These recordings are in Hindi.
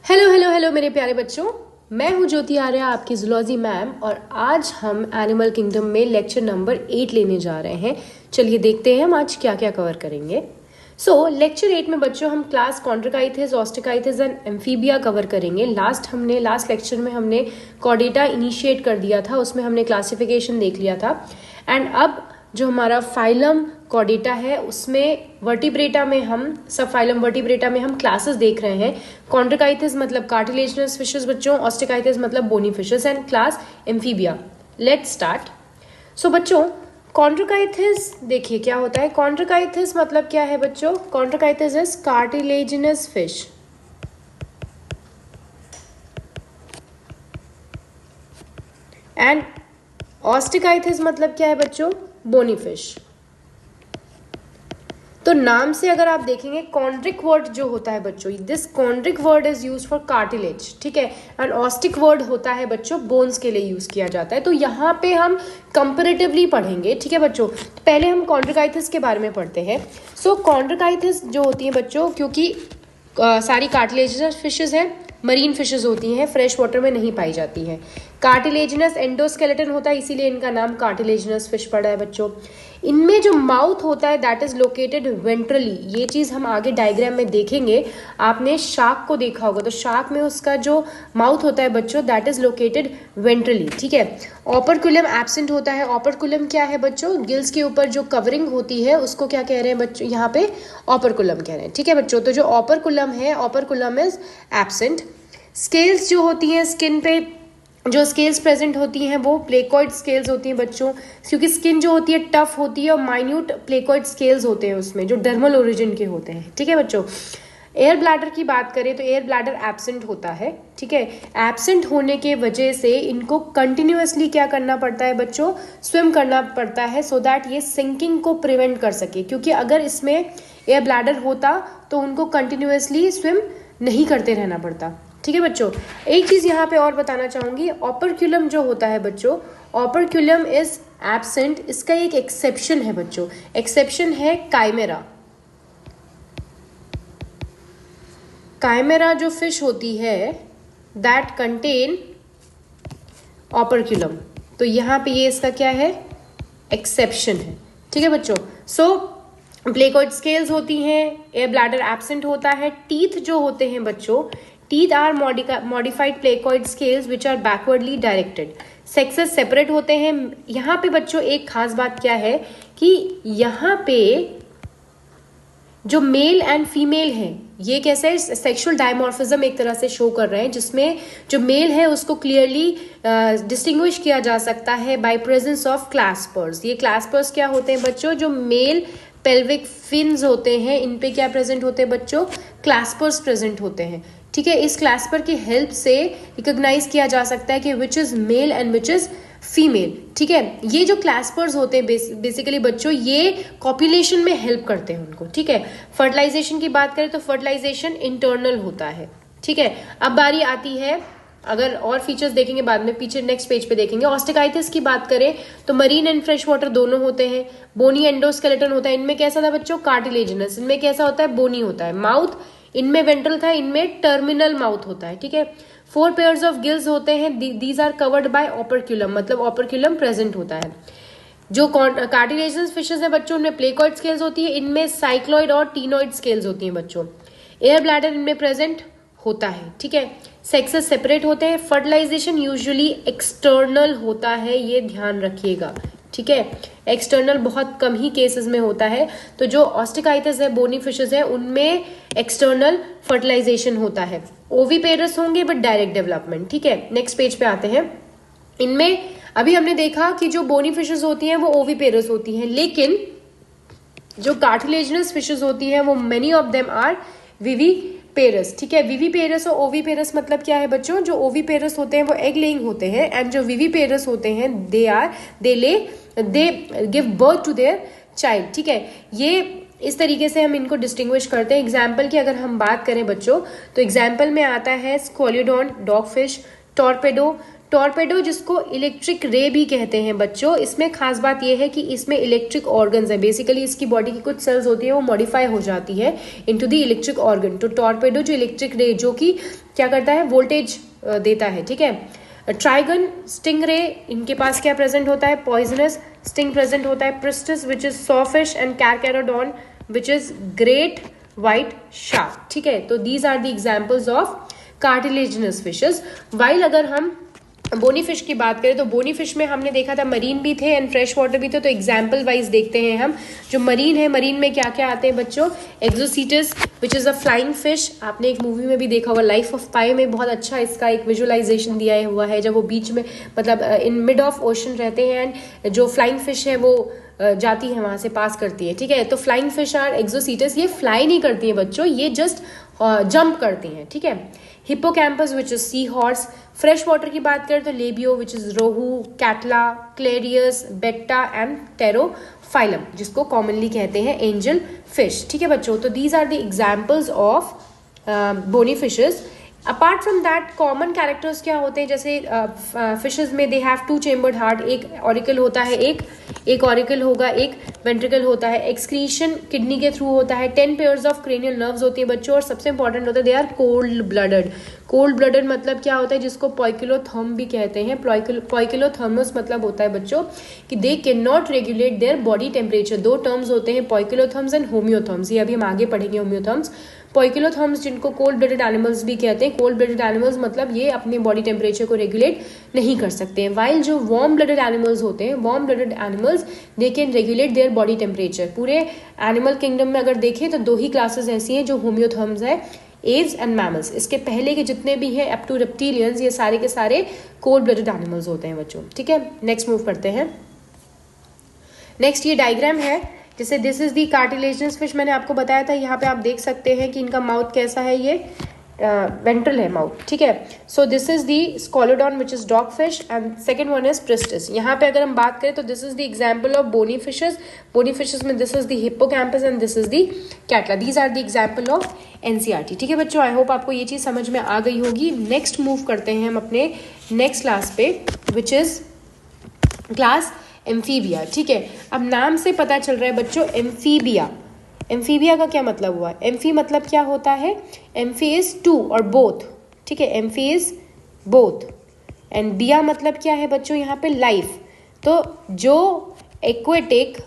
हेलो हेलो हेलो मेरे प्यारे बच्चों, मैं हूं ज्योति आर्य, आपकी जूलॉजी मैम। और आज हम एनिमल किंगडम में लेक्चर नंबर 8 लेने जा रहे हैं। चलिए देखते हैं हम आज क्या क्या कवर करेंगे। लेक्चर 8 में बच्चों हम क्लास कॉन्ड्रिकाइथिस, ऑस्टिकाइथिस एंड एम्फीबिया कवर करेंगे। लास्ट लेक्चर में हमने कॉर्डेटा इनिशिएट कर दिया था, उसमें हमने क्लासिफिकेशन देख लिया था। एंड अब जो हमारा फाइलम कॉर्डेटा है उसमें वर्टिब्रेटा में हम सब फाइलम वर्टिब्रेटा में हम क्लासेस देख रहे हैं। कॉन्ड्रिकाइथिस मतलब कार्टिलेजिनस फिशेस बच्चों, ऑस्टिकाइथिस मतलब bony fishes and class Amphibia. Let's start. बच्चों कॉन्ड्रिकाइथिस देखिए क्या होता है। कॉन्ड्रिकाइथिस मतलब क्या है बच्चों? Chondrichthyes is cartilaginous fish and Osteichthyes मतलब क्या है बच्चों? Bony fish. तो नाम से अगर आप देखेंगे कॉन्ड्रिक वर्ड जो होता है बच्चों, this chondric word is use for cartilage, ठीक है। एंड ऑस्टिक वर्ड होता है बच्चों बोन्स के लिए यूज किया जाता है। तो यहाँ पे हम कंपेरेटिवली पढ़ेंगे, ठीक है बच्चों। तो पहले हम कॉन्ड्रिकाइथिस के बारे में पढ़ते हैं। कॉन्ड्रिकाइथिस जो होती है बच्चों, क्योंकि सारी कार्टिलेजिनस फिशेज हैं, मरीन फिशेज होती हैं, फ्रेश वाटर में नहीं पाई जाती हैं। कार्टिलेजिनस एंडोस्केलेटन होता है, इसीलिए इनका नाम कार्टिलेजिनस फिश पड़ा है बच्चों। इनमें जो माउथ होता है दैट इज लोकेटेड वेंट्रली। ये चीज हम आगे डायग्राम में देखेंगे। आपने शार्क को देखा होगा, तो शार्क में उसका जो माउथ होता है बच्चों दैट इज लोकेटेड वेंट्रली, ठीक है। ऑपरकुलम एब्सेंट होता है। ऑपरकुलम क्या है बच्चों? गिल्स के ऊपर जो कवरिंग होती है उसको क्या कह रहे हैं बच्चों? यहाँ पे ऑपरकुलम कह रहे हैं, ठीक है बच्चों। तो जो ऑपरकुलम है, ऑपरकुलम इज एब्सेंट। स्केल्स जो होती हैं स्किन पे, जो स्केल्स प्रेजेंट होती हैं वो प्लेकॉइड स्केल्स होती हैं बच्चों, क्योंकि स्किन जो होती है टफ होती है और माइन्यूट प्लेकॉइड स्केल्स होते हैं उसमें, जो डर्मल ओरिजिन के होते हैं, ठीक है बच्चों। एयर ब्लैडर की बात करें तो एयर ब्लैडर एब्सेंट होता है, ठीक है। एब्सेंट होने के वजह से इनको कंटिन्यूअसली क्या करना पड़ता है बच्चों? स्विम करना पड़ता है, सो दैट ये सिंकिंग को प्रिवेंट कर सके। क्योंकि अगर इसमें एयर ब्लैडर होता तो उनको कंटिन्यूअसली स्विम नहीं करते रहना पड़ता, ठीक है बच्चों। एक चीज यहाँ पे और बताना चाहूंगी, ऑपरक्यूलम जो होता है बच्चों, ऑपरक्यूलम इज एब्सेंट। इसका एक एक्सेप्शन है बच्चों, एक्सेप्शन है काइमेरा। काइमेरा जो फिश होती है दैट कंटेन ऑपरक्यूलम, तो यहाँ पे ये इसका क्या है? एक्सेप्शन है, ठीक है बच्चों। प्लेकॉइड स्केल्स होती हैं, एयर ब्लैडर एब्सेंट होता है। टीथ जो होते हैं बच्चों, teeth are modified placoid scales which are backwardly directed. Sexes separate होते हैं। यहाँ पे बच्चों एक खास बात क्या है कि यहाँ पे जो मेल एंड फीमेल है, ये कैसे है? सेक्सुअल डायमॉर्फिज्म एक तरह से शो कर रहे हैं, जिसमें जो मेल है उसको क्लियरली डिस्टिंग्विश किया जा सकता है बाय प्रेजेंस ऑफ क्लैस्पर्स। ये क्लैस्पर्स क्या होते हैं बच्चों? जो मेल पेल्विक फिन्स होते हैं, इन पे क्या प्रेजेंट होते हैं बच्चों? क्लैस्पर्स प्रेजेंट होते हैं, ठीक है। इस क्लैस्पर की हेल्प से रिकॉग्नाइज किया जा सकता है कि which is male and which is female, ठीक है। ये जो क्लैस्पर्स होते हैं बेसिकली बच्चों, ये कॉपुलेशन में हेल्प करते हैं उनको, ठीक है। फर्टिलाइजेशन की बात करें तो फर्टिलाइजेशन इंटरनल होता है, ठीक है। अब बारी आती है, अगर और फीचर्स देखेंगे बाद में, पीछे नेक्स्ट पेज पे देखेंगे। ऑस्टिकाइथिस की बात करें तो मरीन एंड फ्रेश वाटर दोनों होते हैं। बोनी एंडोस्केलेटन होता है। इनमें कैसा था बच्चों? कार्टिलेजिनस। इनमें कैसा होता है? बोनी होता है। माउथ इनमें वेंट्रल था, इनमें टर्मिनल माउथ होता है, ठीक है। 4 पेयर्स ऑफ गिल्स होते हैं, these are covered by operculum, मतलब ऑपरक्यूलम प्रेजेंट होता है। जो कार्टिलेजिनस फिशेस है बच्चों, उनमें प्लेकॉइड स्केल्स होती है, इनमें साइक्लॉइड और टीनॉइड स्केल्स होती हैं बच्चों। एयर ब्लैडर इनमें प्रेजेंट होता है, ठीक है। सेक्सेस सेपरेट होते हैं। फर्टिलाइजेशन यूजुअली एक्सटर्नल होता है, ये ध्यान रखिएगा, ठीक है। एक्सटर्नल बहुत कम ही केसेस में होता है। तो जो ऑस्टिकाइथिस है, बोनी फिशेस है, उनमें एक्सटर्नल फर्टिलाइजेशन होता है। ओवीपेरस होंगे बट डायरेक्ट डेवलपमेंट, ठीक है। नेक्स्ट पेज पे आते हैं। इनमें अभी हमने देखा कि जो बोनी फिशेस होती हैं वो ओवीपेरस होती हैं, लेकिन जो कार्टिलेजिनस फिशेस होती हैं वो many of them are viviparous, ठीक है। विवीपेरस और ओवीपेरस मतलब क्या है बच्चों? जो ओवीपेरस होते हैं वो एग लेइंग होते हैं, एंड जो विवीपेरस होते हैं they give birth to their child, ठीक है। ये इस तरीके से हम इनको डिस्टिंग्विश करते हैं। एग्जाम्पल की अगर हम बात करें बच्चों, तो एग्जाम्पल में आता है स्क्वालियोडॉन डॉग फिश, टॉर्पेडो टॉर्पेडो जिसको इलेक्ट्रिक रे भी कहते हैं बच्चों, इसमें खास बात यह है कि इसमें इलेक्ट्रिक ऑर्गन्स है, बेसिकली इसकी बॉडी की कुछ सेल्स होती है वो मॉडिफाई हो जाती है इनटू द इलेक्ट्रिक ऑर्गन। तो टॉर्पेडो जो इलेक्ट्रिक रे जो कि क्या करता है, वोल्टेज देता है, ठीक है। ट्राइगन, स्टिंग रे, इनके पास क्या प्रेजेंट होता है, पॉइजनस स्टिंग प्रेजेंट होता है। Pristis which is sawfish and carcharodon which is great white shark, ठीक है। तो these are the examples of cartilaginous fishes. While अगर हम बोनी फिश की बात करें तो बोनी फिश में हमने देखा था मरीन भी थे एंड फ्रेश वाटर भी थे। तो एग्जाम्पल वाइज देखते हैं हम, जो मरीन है, मरीन में क्या क्या आते हैं बच्चों, exocoetus which is a flying fish, आपने एक मूवी में भी देखा होगा, लाइफ ऑफ पाई में बहुत अच्छा इसका एक विजुअलाइजेशन दिया हुआ है, जब वो बीच में मतलब इन मिड ऑफ ओशन रहते हैं एंड जो फ्लाइंग फिश है वो जाती है वहां से पास करती है, ठीक है। तो फ्लाइंग फिश आर एक्सोसीटस, ये फ्लाई नहीं करती है बच्चों, ये जस्ट जंप करती हैं, ठीक है। Hippocampus which is sea horse. Fresh water की बात करें तो Labeo which is rohu, catla, Clarias, Betta and Pterophyllum, जिसको कॉमनली कहते हैं एंजल फिश, ठीक है बच्चों। तो these are the examples of bony fishes. Apart from that common characters क्या होते हैं, जैसे फिशेस में दे हैव 2 चेम्बर्ड हार्ट, एक ऑरिकल होता है, एक ऑरिकल होगा, एक वेंट्रिकल होता है। एक्सक्रीशन किडनी के थ्रू होता है। 10 पेयर्स ऑफ क्रेनियल नर्व्स होती है बच्चों, और सबसे इंपॉर्टेंट होता है they are cold blooded. Cold blooded मतलब क्या होता है, जिसको पोइकिलोथर्म भी कहते हैं। पोइकिलोथर्मस मतलब होता है बच्चों कि they can not regulate their body temperature. 2 terms होते हैं, पोइकिलोथर्म्स एंड होम्योथर्म्स, ये अभी हम आगे पढ़ेंगे होम्योथर्म्स। पोइकिलोथर्म्स जिनको कोल्ड ब्लडेड एनिमल्स भी कहते हैं, कोल्ड ब्लडेड एनिमल्स मतलब ये अपने बॉडी टेम्परेचर को रेगुलेट नहीं कर सकते हैं। वाइल जो वार्म ब्लडेड एनिमल्स होते हैं, warm blooded animals they can regulate their body temperature. पूरे एनिमल किंगडम में अगर देखें तो 2 ही क्लासेस ऐसी हैं जो होम्योथर्म्स है, एव्स एंड मैमल्स। इसके पहले के जितने भी हैं अप टू रेप्टिलियंस, ये सारे के सारे कोल्ड ब्लडेड एनिमल्स होते हैं बच्चों, ठीक है। नेक्स्ट मूव करते हैं। नेक्स्ट ये डायग्राम है, जैसे this is the cartilaginous fish, मैंने आपको बताया था, यहाँ पे आप देख सकते हैं कि इनका माउथ कैसा है, ये वेंट्रल है माउथ, ठीक है। So this is the scoliodon which is dog fish and second one is pristis. यहाँ पे अगर हम बात करें तो this is the example of bony fishes. बोनी फिशेस में this is the hippocampus and this is the catla. These are the example of NCERT, ठीक है बच्चों। आई होप आपको ये चीज समझ में आ गई होगी। नेक्स्ट मूव करते हैं हम अपने नेक्स्ट क्लास पे, विच इज क्लास एम्फीबिया, ठीक है। अब नाम से पता चल रहा है बच्चों एम्फीबिया। एम्फीबिया का क्या मतलब हुआ, एम्फी मतलब क्या होता है, एम्फी इज 2 और बोथ, ठीक है, एम्फी इज बोथ एंड बिया मतलब क्या है बच्चों, यहाँ पे लाइफ। तो जो एक्वेटिक,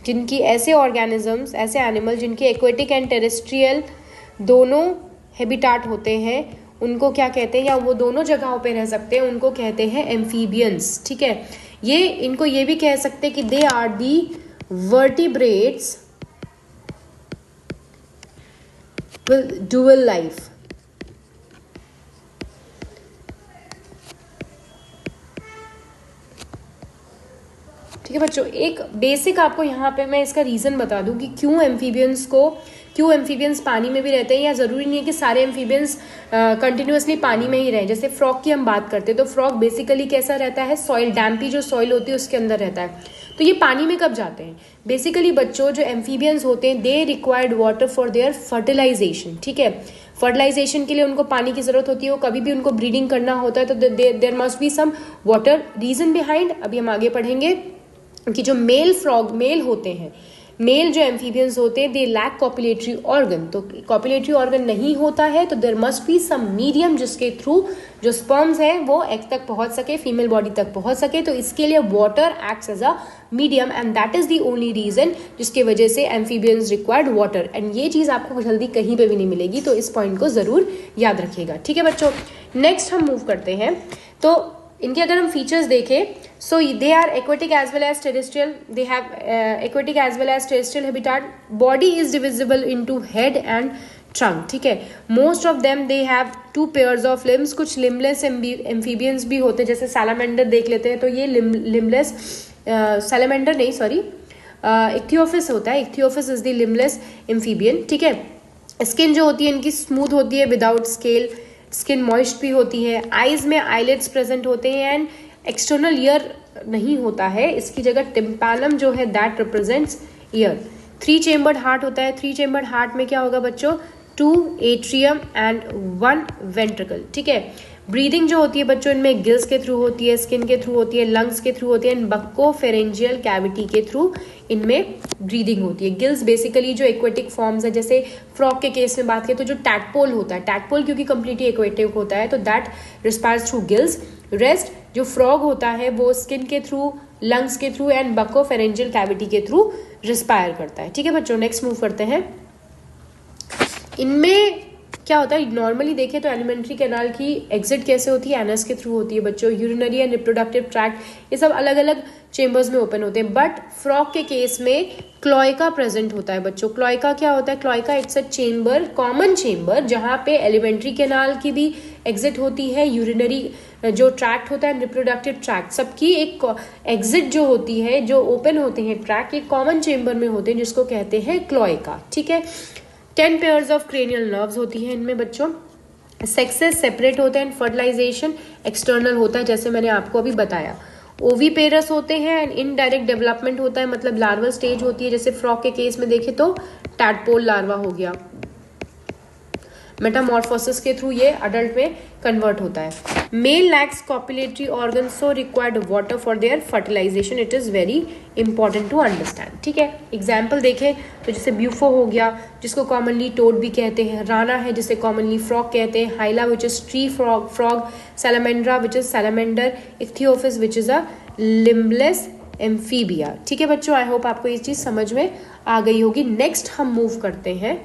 जिनकी ऐसे ऑर्गेनिजम्स, ऐसे एनिमल जिनके एक्वेटिक एंड टेरेस्ट्रियल दोनों हैबिटाट होते हैं, उनको क्या कहते हैं, या वो दोनों जगहों पे रह सकते हैं, उनको कहते हैं एम्फीबियंस, ठीक है। ये इनको ये भी कह सकते हैं कि they are the vertebrates with dual life. ठीक है बच्चों, एक बेसिक आपको यहाँ पे मैं इसका रीजन बता दूं कि क्यों एम्फीबियंस पानी में भी रहते हैं, या जरूरी नहीं है कि सारे एम्फीबियंस कंटिन्यूअसली पानी में ही रहें। जैसे फ्रॉग की हम बात करते हैं तो फ्रॉग बेसिकली कैसा रहता है, सॉइल, डैम्पी जो सॉइल होती है उसके अंदर रहता है। तो ये पानी में कब जाते हैं, बेसिकली बच्चों जो एम्फीबियंस होते हैं they required water for their fertilization, ठीक है। फर्टिलाइजेशन के लिए उनको पानी की जरूरत होती है, वो कभी भी उनको ब्रीडिंग करना होता है तो there must be some water. Reason behind अभी हम आगे पढ़ेंगे कि जो मेल होते हैं, मेल जो एम्फीबियंस होते हैं दे लैक कॉपुलेटरी ऑर्गन। तो कॉपुलेटरी ऑर्गन नहीं होता है तो there must be some medium जिसके थ्रू जो स्पर्म्स हैं वो एग तक पहुंच सके, फीमेल बॉडी तक पहुंच सके। तो इसके लिए water acts as a medium and that is the only reason जिसकी वजह से एम्फीबियंस रिक्वायर्ड वाटर। एंड ये चीज आपको जल्दी कहीं पे भी नहीं मिलेगी, तो इस पॉइंट को जरूर याद रखिएगा, ठीक है बच्चों। नेक्स्ट हम मूव करते हैं, तो इनके अगर हम फीचर्स देखें, so they are aquatic as well as terrestrial, they have aquatic as well as terrestrial habitat. Body is divisible into head and trunk, ठीक है। Most of them they have 2 pairs of limbs. कुछ लिमलेस एम्फीबियंस भी होते हैं, जैसे सैलामेंडर देख लेते हैं तो ये लिमलेस, सैलामेंडर नहीं सॉरी, इक्थियोफिस होता है, Ichthyophis is the limbless amphibian, ठीक है। स्किन जो होती है इनकी स्मूथ होती है विदाउट स्केल, स्किन मॉइस्ट भी होती है। आईज में आईलिड्स प्रेजेंट होते हैं एंड एक्सटर्नल ईयर नहीं होता है, इसकी जगह टिम्पैनम जो है that represents year. 3 chambered heart होता है। 3 चेम्बर्ड हार्ट में क्या होगा बच्चों, 2 एट्रियम एंड 1 वेंट्रिकल, ठीक है। ब्रीदिंग जो होती है बच्चों इनमें गिल्स के थ्रू होती है, स्किन के थ्रू होती है, लंग्स के थ्रू होती है एंड बक्कोफेरेंजियल कैविटी के थ्रू इनमें ब्रीदिंग होती है। गिल्स बेसिकली जो एक्वेटिक फॉर्म्स है, जैसे फ्रॉग के केस में बात करें तो जो टैडपोल होता है, टैडपोल क्योंकि कंप्लीटली एक्वेटिक होता है तो दैट रिस्पायर्स थ्रू गिल्स। रेस्ट जो फ्रॉग होता है वो स्किन के थ्रू, लंग्स के थ्रू एंड बक्कोफेरेंजियल कैविटी के थ्रू रिस्पायर करता है। ठीक है बच्चों, नेक्स्ट मूव करते हैं। इनमें क्या होता है, नॉर्मली देखें तो एलिमेंट्री कैनाल की एग्जिट कैसे होती है, एनस के थ्रू होती है बच्चों। यूरिनरी एंड रिप्रोडक्टिव ट्रैक्ट ये सब अलग अलग चेम्बर्स में ओपन होते हैं, बट फ्रॉग के केस में क्लोएका प्रेजेंट होता है बच्चों। क्लोएका क्या होता है, cloaca it's a chamber, common chamber, जहाँ पे एलिमेंट्री कैनाल की भी एग्जिट होती है, यूरिनरी जो ट्रैक्ट होता है, रिप्रोडक्टिव ट्रैक्ट, सबकी एक एग्जिट जो होती है, जो ओपन होते हैं ट्रैक्ट, एक कॉमन चेम्बर में होते हैं जिसको कहते हैं क्लोएका। ठीक है, 10 पेयर्स ऑफ क्रेनियल नर्व्स होती हैं इनमें बच्चों। सेक्सेस सेपरेट होते हैं एंड फर्टिलाइजेशन एक्सटर्नल होता है, जैसे मैंने आपको अभी बताया। ओवीपेरस होते हैं एंड इनडायरेक्ट डेवलपमेंट होता है, मतलब लार्वल स्टेज होती है, जैसे फ्रॉग के केस में देखें तो टैडपोल लार्वा हो गया। मेटामॉर्फोसिस के थ्रू ये अडल्ट में कन्वर्ट होता है। Male lacks copulatory organ so required water for their fertilization, it is very important to understand. ठीक है, एग्जाम्पल देखें तो जैसे ब्यूफो हो गया जिसको कॉमनली टोड भी कहते हैं, राना है जिसे कॉमनली फ्रॉग कहते हैं, hyla which is tree frog, salamandra which is salamander, ichthyophis which is a limbless amphibia. ठीक है बच्चों, आई होप आपको ये चीज़ समझ में आ गई होगी। नेक्स्ट हम मूव करते हैं